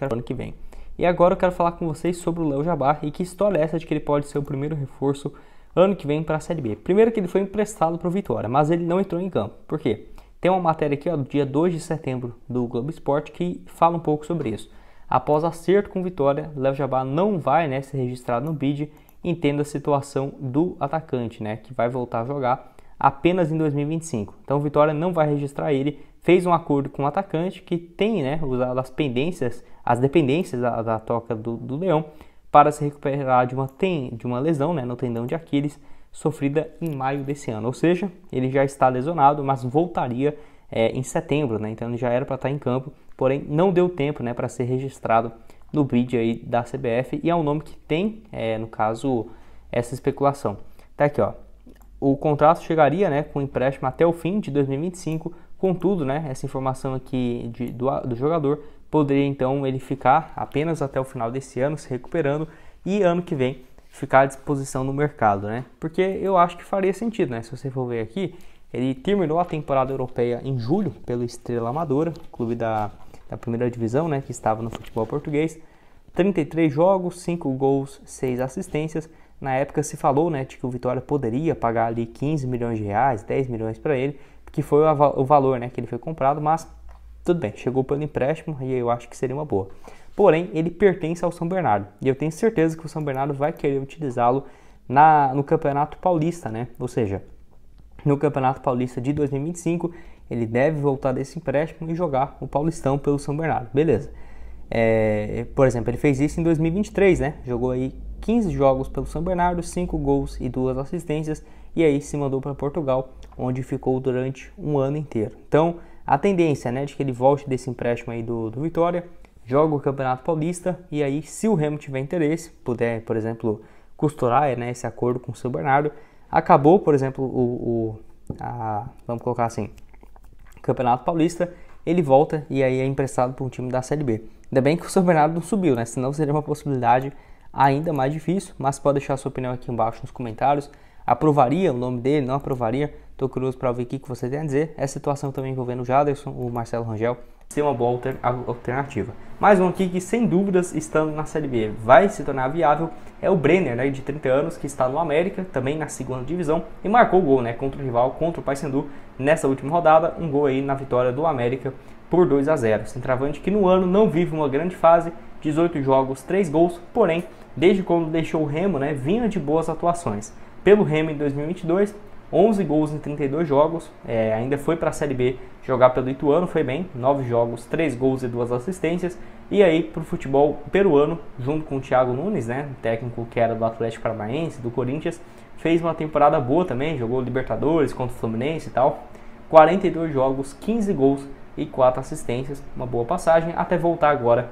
ano que vem. E agora eu quero falar com vocês sobre o Léo Jabbar e que história é essa de que ele pode ser o primeiro reforço ano que vem para a Série B. Primeiro que ele foi emprestado para o Vitória, mas ele não entrou em campo. Por quê? Tem uma matéria aqui, ó, do dia 2 de setembro do Globo Esporte que fala um pouco sobre isso. Após acerto com Vitória, Léo Jabbar não vai, ser registrado no BID, entenda a situação do atacante, que vai voltar a jogar apenas em 2025. Então, Vitória não vai registrar ele, fez um acordo com o atacante que tem, usado as dependências da toca do Leão para se recuperar de uma lesão, no tendão de Aquiles, sofrida em maio desse ano. Ou seja, ele já está lesionado, mas voltaria em setembro, então ele já era para estar em campo, porém não deu tempo para ser registrado no BID aí da CBF, e é um nome que tem, no caso, essa especulação. Tá aqui, ó. O contrato chegaria com empréstimo até o fim de 2025, contudo, essa informação aqui do jogador poderia então ele ficar apenas até o final desse ano se recuperando e ano que vem ficar à disposição no mercado, Porque eu acho que faria sentido, Se você for ver aqui, ele terminou a temporada europeia em julho pelo Estrela Amadora, clube da primeira divisão, que estava no futebol português. 33 jogos, 5 gols, 6 assistências. Na época se falou, de que o Vitória poderia pagar ali 15 milhões de reais, 10 milhões para ele, que foi o valor, que ele foi comprado, mas tudo bem, chegou pelo empréstimo e eu acho que seria uma boa. Porém, ele pertence ao São Bernardo e eu tenho certeza que o São Bernardo vai querer utilizá-lo no Campeonato Paulista, Ou seja, no Campeonato Paulista de 2025, ele deve voltar desse empréstimo e jogar o Paulistão pelo São Bernardo, beleza. Por exemplo, ele fez isso em 2023, Jogou aí 15 jogos pelo São Bernardo, 5 gols e 2 assistências, e aí se mandou para Portugal, onde ficou durante um ano inteiro. Então, a tendência, de que ele volte desse empréstimo aí do Vitória, joga o Campeonato Paulista, e aí, se o Remo tiver interesse, puder, por exemplo, costurar esse acordo com o São Bernardo, acabou, por exemplo, vamos colocar assim, Campeonato Paulista, ele volta e aí é emprestado para um time da Série B. Ainda bem que o São Bernardo não subiu, senão seria uma possibilidade ainda mais difícil, mas pode deixar sua opinião aqui embaixo nos comentários. Aprovaria o nome dele, não aprovaria? Estou curioso para ver o que você tem a dizer. Essa situação também envolvendo o Jaderson, o Marcelo Rangel, ser uma boa alternativa. Mais um aqui que, sem dúvidas, estando na Série B, vai se tornar viável, é o Brenner, de 30 anos, que está no América, também na segunda divisão, e marcou o gol, contra o rival, contra o Paysandu, nessa última rodada, um gol aí na vitória do América por 2-0. Centroavante que no ano não vive uma grande fase, 18 jogos, 3 gols, porém, desde quando deixou o Remo, vinha de boas atuações. Pelo Remo em 2022, 11 gols em 32 jogos, ainda foi para a Série B jogar pelo Ituano, foi bem, 9 jogos, 3 gols e 2 assistências, e aí para o futebol peruano, junto com o Thiago Nunes, técnico que era do Atlético Paranaense, do Corinthians, fez uma temporada boa também, jogou Libertadores contra o Fluminense e tal, 42 jogos, 15 gols e 4 assistências, uma boa passagem, até voltar agora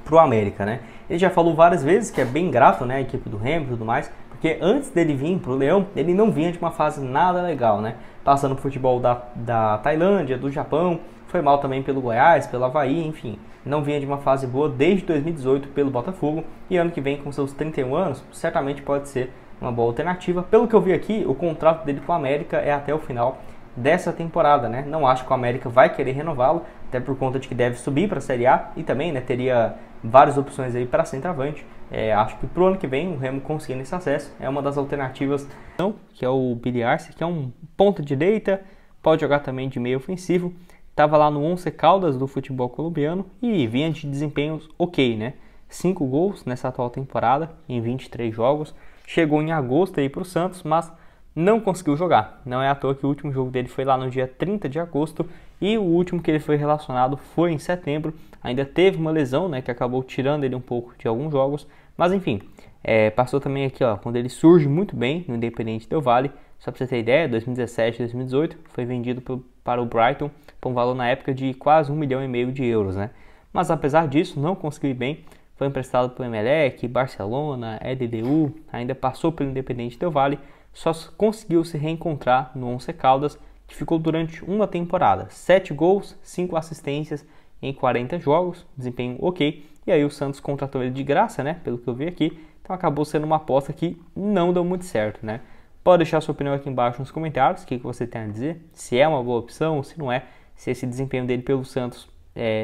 para o América, Ele já falou várias vezes que é bem grato, a equipe do Remo e tudo mais, porque antes dele vir para o Leão, ele não vinha de uma fase nada legal, Passando por futebol da Tailândia, do Japão, foi mal também pelo Goiás, pelo Avaí, enfim. Não vinha de uma fase boa desde 2018 pelo Botafogo, e ano que vem, com seus 31 anos, certamente pode ser uma boa alternativa. Pelo que eu vi aqui, o contrato dele com o América é até o final dessa temporada, Não acho que o América vai querer renová-lo, até por conta de que deve subir para a Série A e também, teria várias opções aí para centroavante. Acho que pro ano que vem o Remo conseguindo esse acesso é uma das alternativas, que é o Billy Arce, que é um ponta direita, pode jogar também de meio ofensivo. Estava lá no Once Caldas do futebol colombiano e vinha de desempenhos ok, 5 gols nessa atual temporada em 23 jogos. Chegou em agosto aí para o Santos, mas não conseguiu jogar. Não é à toa que o último jogo dele foi lá no dia 30 de agosto e o último que ele foi relacionado foi em setembro. Ainda teve uma lesão, que acabou tirando ele um pouco de alguns jogos, mas enfim, passou também aqui, quando ele surge muito bem no Independente Del Valle. Só para você ter ideia, 2017 e 2018 foi vendido para o Brighton por um valor na época de quase 1,5 milhão de euros, Mas apesar disso, não conseguiu ir bem. Foi emprestado para o Emelec, Barcelona, LDU, ainda passou pelo Independente Del Valle, só conseguiu se reencontrar no Once Caldas, que ficou durante uma temporada. 7 gols, 5 assistências em 40 jogos, desempenho ok. E aí o Santos contratou ele de graça, pelo que eu vi aqui. Então acabou sendo uma aposta que não deu muito certo, Pode deixar sua opinião aqui embaixo nos comentários, o que você tem a dizer, se é uma boa opção ou se não é, se esse desempenho dele pelo Santos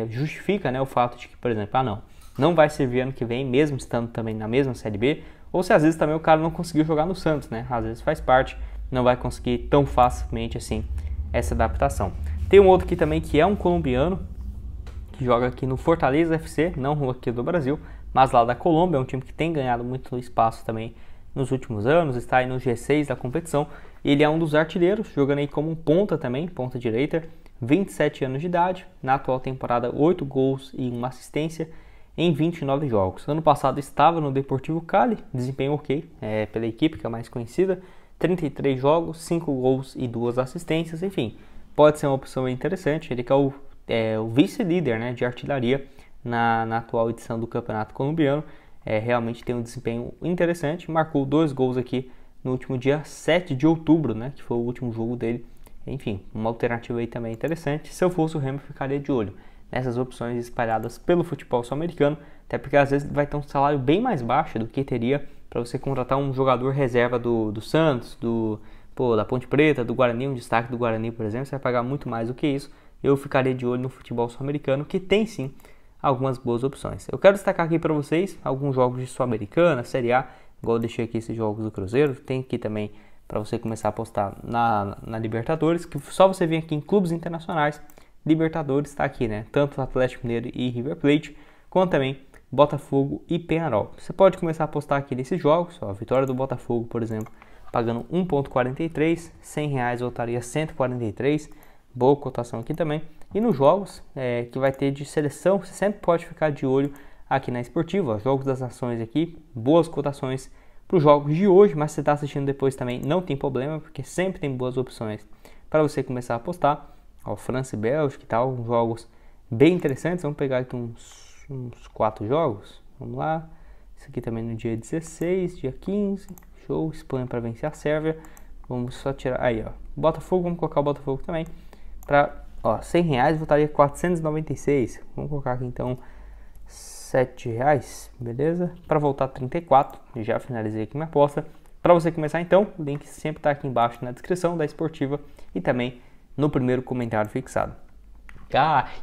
justifica, né, o fato de que, por exemplo, não vai servir ano que vem, mesmo estando também na mesma Série B, ou se às vezes também o cara não conseguiu jogar no Santos, né? Às vezes faz parte, não vai conseguir tão facilmente assim essa adaptação. Tem um outro aqui também que é um colombiano, que joga aqui no Fortaleza FC, não aqui do Brasil, mas lá da Colômbia, é um time que tem ganhado muito espaço também nos últimos anos, está aí no G6 da competição. Ele é um dos artilheiros, jogando aí como um ponta também, ponta direita, 27 anos de idade, na atual temporada 8 gols e 1 assistência em 29 jogos. Ano passado estava no Deportivo Cali, desempenho ok, pela equipe que é mais conhecida, 33 jogos, 5 gols e 2 assistências, enfim, pode ser uma opção interessante. Ele que é o vice-líder, né, de artilharia na atual edição do Campeonato Colombiano, realmente tem um desempenho interessante, marcou 2 gols aqui no último dia 7 de outubro, né, que foi o último jogo dele. Enfim, uma alternativa aí também interessante. Se eu fosse o Remo, ficaria de olho nessas opções espalhadas pelo futebol sul-americano, até porque às vezes vai ter um salário bem mais baixo do que teria para você contratar um jogador reserva do Santos, da Ponte Preta, do Guarani, um destaque do Guarani, por exemplo, você vai pagar muito mais do que isso. Eu ficaria de olho no futebol sul-americano, que tem sim algumas boas opções. Eu quero destacar aqui para vocês alguns jogos de Sul-Americana, Série A, igual eu deixei aqui esses jogos do Cruzeiro, tem aqui também para você começar a apostar na Libertadores, que só você vir aqui em clubes internacionais, Libertadores está aqui, né? Tanto Atlético Mineiro e River Plate, quanto também Botafogo e Peñarol. Você pode começar a apostar aqui nesses jogos, ó, a vitória do Botafogo, por exemplo, pagando 1,43, R$100 voltaria 143, boa cotação aqui também. E nos jogos que vai ter de seleção, você sempre pode ficar de olho aqui na Esportiva, jogos das nações aqui, boas cotações para os jogos de hoje, mas se você está assistindo depois também não tem problema, porque sempre tem boas opções para você começar a apostar. Ó, França e Bélgica e tal, jogos bem interessantes. Vamos pegar aqui uns 4 jogos, vamos lá. Isso aqui também no dia 16, dia 15, show, Espanha para vencer a Sérvia. Vamos só tirar, aí ó, Botafogo, vamos colocar o Botafogo também, para R$100 voltaria 496, vamos colocar aqui então R$7, beleza? Para voltar 34, já finalizei aqui minha aposta. Para você começar então, o link sempre está aqui embaixo na descrição da Esportiva e também no primeiro comentário fixado.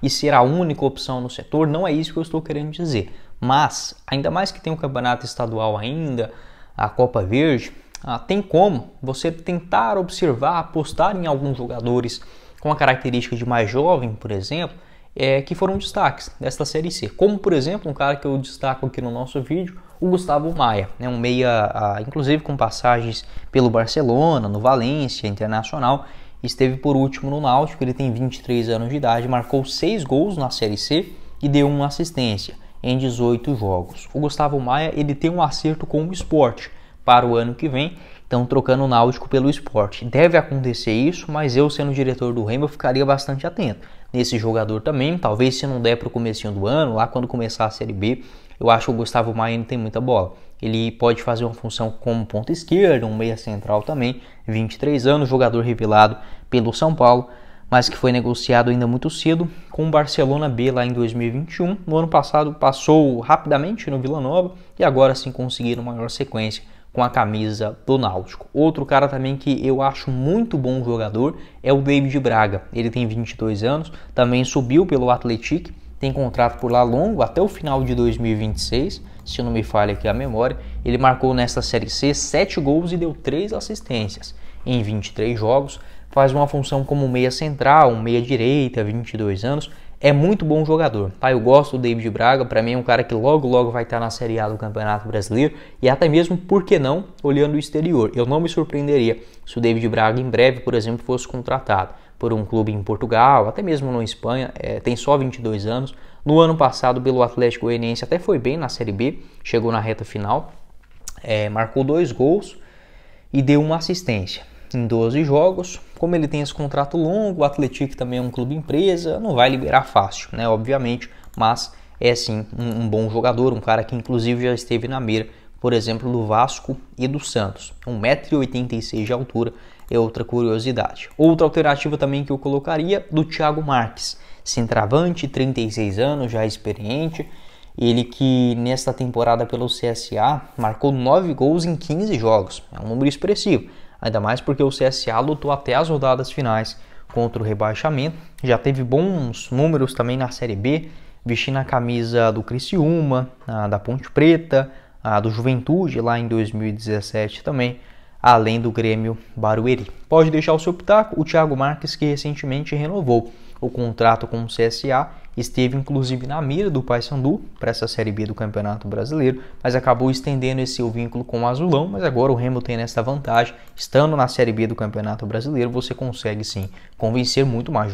E ser a única opção no setor, não é isso que eu estou querendo dizer. Mas, ainda mais que tem o campeonato estadual ainda, a Copa Verde, tem como você tentar observar, apostar em alguns jogadores com a característica de mais jovem, por exemplo, que foram destaques desta Série C. Como, por exemplo, um cara que eu destaco aqui no nosso vídeo, o Gustavo Maia, um meia, inclusive com passagens pelo Barcelona, no Valência, Internacional, esteve por último no Náutico. Ele tem 23 anos de idade, marcou 6 gols na Série C e deu uma assistência em 18 jogos. O Gustavo Maia, ele tem um acerto com o Sport para o ano que vem, então trocando o Náutico pelo Sport. Deve acontecer isso, mas eu, sendo diretor do Remo, eu ficaria bastante atento nesse jogador também. Talvez, se não der para o comecinho do ano, lá quando começar a Série B, eu acho que o Gustavo Maia não tem muita bola. Ele pode fazer uma função como ponta esquerda, um meia central também, 23 anos, jogador revelado pelo São Paulo, mas que foi negociado ainda muito cedo com o Barcelona B lá em 2021. No ano passado passou rapidamente no Vila Nova e agora sim conseguiram maior sequência com a camisa do Náutico. Outro cara também que eu acho muito bom jogador é o David Braga. Ele tem 22 anos, também subiu pelo Atlético, tem contrato por lá longo até o final de 2026, se não me falha aqui a memória. Ele marcou nesta Série C 7 gols e deu 3 assistências em 23 jogos. Faz uma função como meia central, um meia direita, 22 anos. É muito bom jogador, tá? Eu gosto do David Braga, para mim é um cara que logo vai estar na Série A do Campeonato Brasileiro e até mesmo, por que não, olhando o exterior. Eu não me surpreenderia se o David Braga em breve, por exemplo, fosse contratado por um clube em Portugal, até mesmo na Espanha, tem só 22 anos. No ano passado, pelo Atlético Goianiense, até foi bem na Série B, chegou na reta final, marcou 2 gols e deu uma assistência em 12 jogos. Como ele tem esse contrato longo, o Atlético também é um clube empresa, não vai liberar fácil, né, obviamente, mas é sim um bom jogador, um cara que inclusive já esteve na mira, por exemplo, do Vasco e do Santos. 1,86 m de altura é outra curiosidade. Outra alternativa também que eu colocaria, do Thiago Marques, centroavante, 36 anos, já experiente. Ele que nesta temporada pelo CSA marcou 9 gols em 15 jogos, é um número expressivo. Ainda mais porque o CSA lutou até as rodadas finais contra o rebaixamento. Já teve bons números também na Série B, vestindo a camisa do Criciúma, da Ponte Preta, do Juventude lá em 2017 também, além do Grêmio Barueri. Pode deixar o seu pitaco. O Thiago Marques, que recentemente renovou o contrato com o CSA, esteve inclusive na mira do Paysandu para essa Série B do Campeonato Brasileiro, mas acabou estendendo esse seu vínculo com o Azulão. Mas agora o Remo tem essa vantagem, estando na Série B do Campeonato Brasileiro, você consegue sim convencer muito mais.